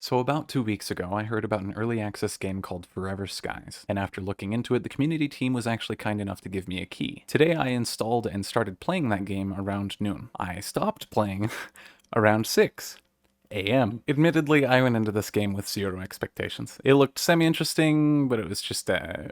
So about 2 weeks ago, I heard about an early access game called Forever Skies, and after looking into it, the community team was actually kind enough to give me a key. Today I installed and started playing that game around noon. I stopped playing around 6 a.m. Admittedly, I went into this game with zero expectations. It looked semi-interesting, but it was just,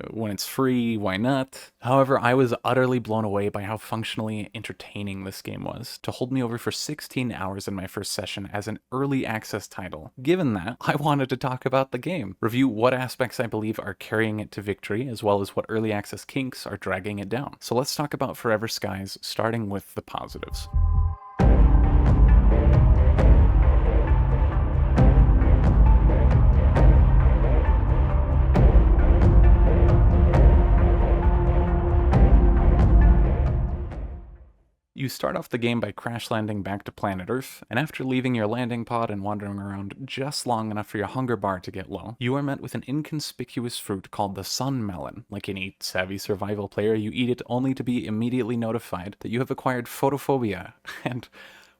when it's free, why not? However, I was utterly blown away by how functionally entertaining this game was, to hold me over for 16 hours in my first session as an early access title. Given that, I wanted to talk about the game, review what aspects I believe are carrying it to victory, as well as what early access kinks are dragging it down. So let's talk about Forever Skies, starting with the positives. You start off the game by crash landing back to planet Earth, and after leaving your landing pod and wandering around just long enough for your hunger bar to get low, you are met with an inconspicuous fruit called the sun melon. Like any savvy survival player, you eat it only to be immediately notified that you have acquired photophobia, and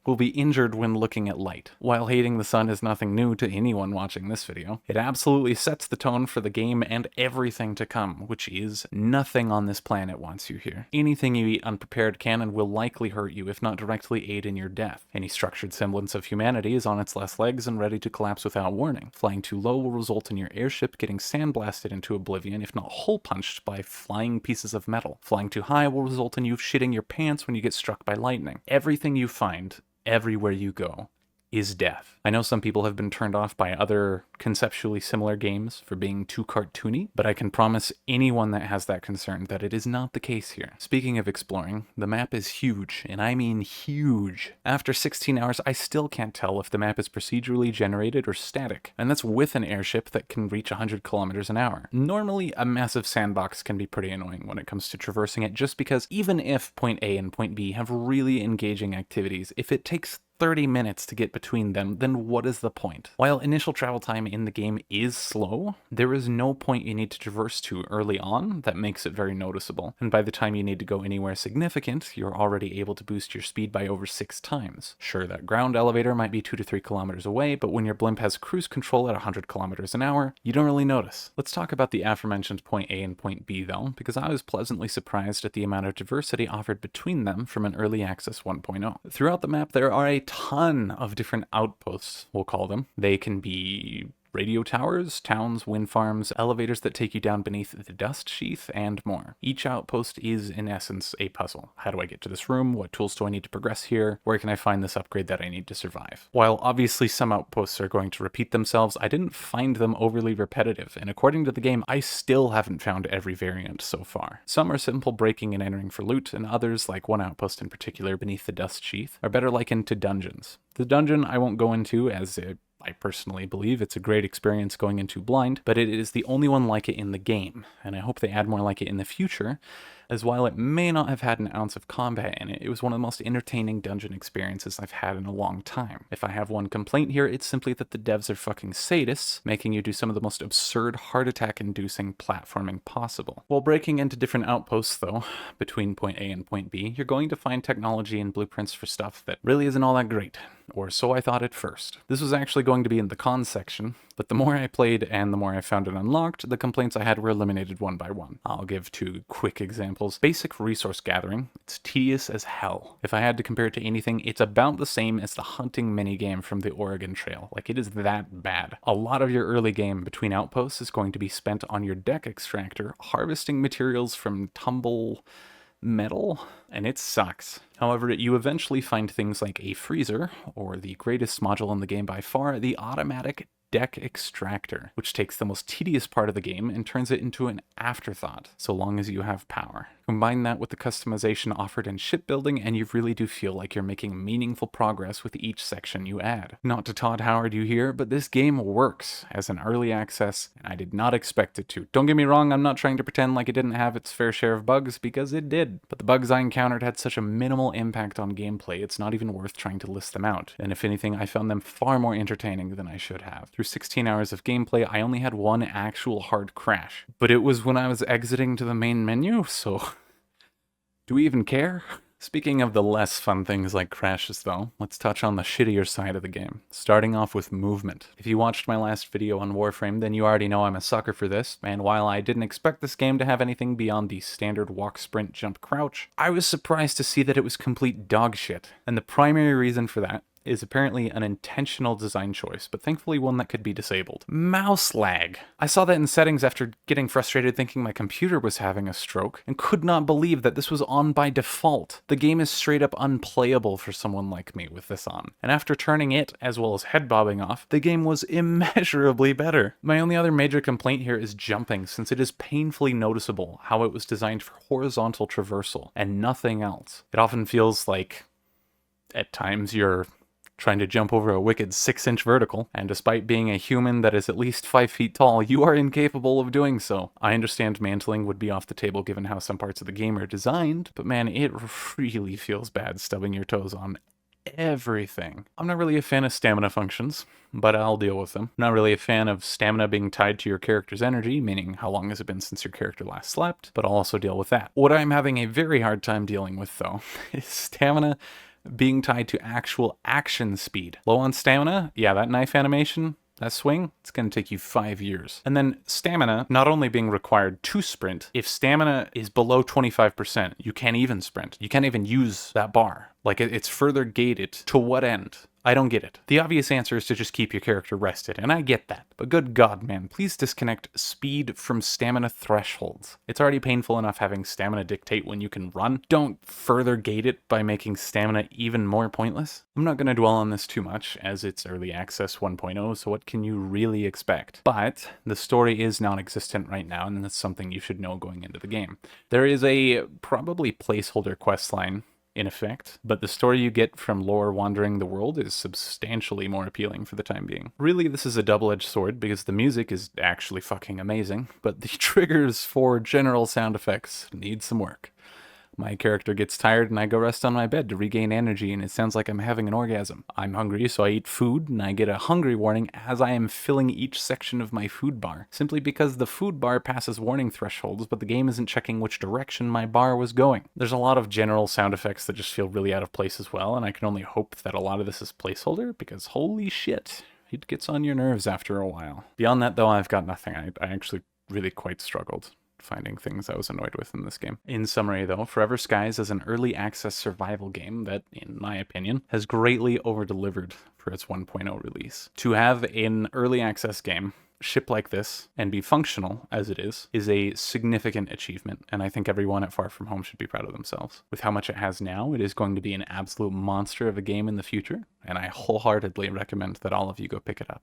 will be injured when looking at light. While hating the sun is nothing new to anyone watching this video, it absolutely sets the tone for the game and everything to come, which is nothing on this planet wants you here. Anything you eat unprepared can and will likely hurt you, if not directly aid in your death. Any structured semblance of humanity is on its last legs and ready to collapse without warning. Flying too low will result in your airship getting sandblasted into oblivion, if not hole-punched by flying pieces of metal. Flying too high will result in you shitting your pants when you get struck by lightning. Everything you find everywhere you go is death. I know some people have been turned off by other conceptually similar games for being too cartoony, but I can promise anyone that has that concern that it is not the case here. Speaking of exploring, the map is huge, and I mean huge. After 16 hours, I still can't tell if the map is procedurally generated or static, and that's with an airship that can reach 100 kilometers an hour. Normally, a massive sandbox can be pretty annoying when it comes to traversing it, just because even if point A and point B have really engaging activities, if it takes 30 minutes to get between them, then what is the point? While initial travel time in the game is slow, there is no point you need to traverse to early on that makes it very noticeable. And by the time you need to go anywhere significant, you're already able to boost your speed by over 6 times. Sure, that ground elevator might be 2 to 3 kilometers away, but when your blimp has cruise control at 100 kilometers an hour, you don't really notice. Let's talk about the aforementioned point A and point B though, because I was pleasantly surprised at the amount of diversity offered between them from an early access 1.0. Throughout the map, there are a ton of different outposts, we'll call them. They can be radio towers, towns, wind farms, elevators that take you down beneath the dust sheath, and more. Each outpost is, in essence, a puzzle. How do I get to this room? What tools do I need to progress here? Where can I find this upgrade that I need to survive? While obviously some outposts are going to repeat themselves, I didn't find them overly repetitive, and according to the game, I still haven't found every variant so far. Some are simple breaking and entering for loot, and others, like one outpost in particular beneath the dust sheath, are better likened to dungeons. The dungeon I won't go into, as I personally believe it's a great experience going into blind, but it is the only one like it in the game, and I hope they add more like it in the future, as while it may not have had an ounce of combat in it, it was one of the most entertaining dungeon experiences I've had in a long time. If I have one complaint here, it's simply that the devs are fucking sadists, making you do some of the most absurd heart attack inducing platforming possible. While breaking into different outposts though, between point A and point B, you're going to find technology and blueprints for stuff that really isn't all that great. Or so I thought at first. This was actually going to be in the cons section, but the more I played and the more I found it unlocked, the complaints I had were eliminated one by one. I'll give 2 quick examples. Basic resource gathering. It's tedious as hell. If I had to compare it to anything, it's about the same as the hunting minigame from the Oregon Trail. Like, it is that bad. A lot of your early game between outposts is going to be spent on your deck extractor, harvesting materials from tumble metal, and it sucks. However, you eventually find things like a freezer, or the greatest module in the game by far, the automatic deck extractor, which takes the most tedious part of the game and turns it into an afterthought, so long as you have power. Combine that with the customization offered in shipbuilding, and you really do feel like you're making meaningful progress with each section you add. Not to Todd Howard you here, but this game works as an early access, and I did not expect it to. Don't get me wrong, I'm not trying to pretend like it didn't have its fair share of bugs, because it did. But the bugs I encountered had such a minimal impact on gameplay, it's not even worth trying to list them out. And if anything, I found them far more entertaining than I should have. Through 16 hours of gameplay, I only had one actual hard crash. But it was when I was exiting to the main menu, so do we even care? Speaking of the less fun things like crashes though, let's touch on the shittier side of the game, starting off with movement. If you watched my last video on Warframe, then you already know I'm a sucker for this, and while I didn't expect this game to have anything beyond the standard walk, sprint, jump, crouch, I was surprised to see that it was complete dog shit. And the primary reason for that is apparently an intentional design choice, but thankfully one that could be disabled. Mouse lag. I saw that in settings after getting frustrated thinking my computer was having a stroke, and could not believe that this was on by default. The game is straight up unplayable for someone like me with this on. And after turning it, as well as head bobbing off, the game was immeasurably better. My only other major complaint here is jumping, since it is painfully noticeable how it was designed for horizontal traversal and nothing else. It often feels like, at times, you're trying to jump over a wicked 6-inch vertical, and despite being a human that is at least 5 feet tall, you are incapable of doing so. I understand mantling would be off the table given how some parts of the game are designed, but man, it really feels bad stubbing your toes on everything. I'm not really a fan of stamina functions, but I'll deal with them. Not really a fan of stamina being tied to your character's energy, meaning how long has it been since your character last slept, but I'll also deal with that. What I'm having a very hard time dealing with, though, is stamina being tied to actual action speed. Low on stamina? Yeah, that knife animation, that swing, it's gonna take you 5 years. And then stamina not only being required to sprint, if stamina is below 25%, you can't even sprint. You can't even use that bar. Like, it's further gated. To what end? I don't get it. The obvious answer is to just keep your character rested, and I get that. But good God, man, please disconnect speed from stamina thresholds. It's already painful enough having stamina dictate when you can run. Don't further gate it by making stamina even more pointless. I'm not going to dwell on this too much, as it's early access 1.0, so what can you really expect? But the story is non-existent right now, and that's something you should know going into the game. There is a probably placeholder questline in effect, but the story you get from lore wandering the world is substantially more appealing for the time being. Really, this is a double-edged sword because the music is actually fucking amazing, but the triggers for general sound effects need some work. My character gets tired and I go rest on my bed to regain energy, and it sounds like I'm having an orgasm. I'm hungry, so I eat food, and I get a hungry warning as I am filling each section of my food bar, simply because the food bar passes warning thresholds, but the game isn't checking which direction my bar was going. There's a lot of general sound effects that just feel really out of place as well, and I can only hope that a lot of this is placeholder, because holy shit, it gets on your nerves after a while. Beyond that, though, I've got nothing. I actually really quite struggled finding things I was annoyed with in this game. In summary though, Forever Skies is an early access survival game that, in my opinion, has greatly over-delivered for its 1.0 release. To have an early access game ship like this and be functional as it is a significant achievement, and I think everyone at Far From Home should be proud of themselves. With how much it has now, it is going to be an absolute monster of a game in the future, and I wholeheartedly recommend that all of you go pick it up.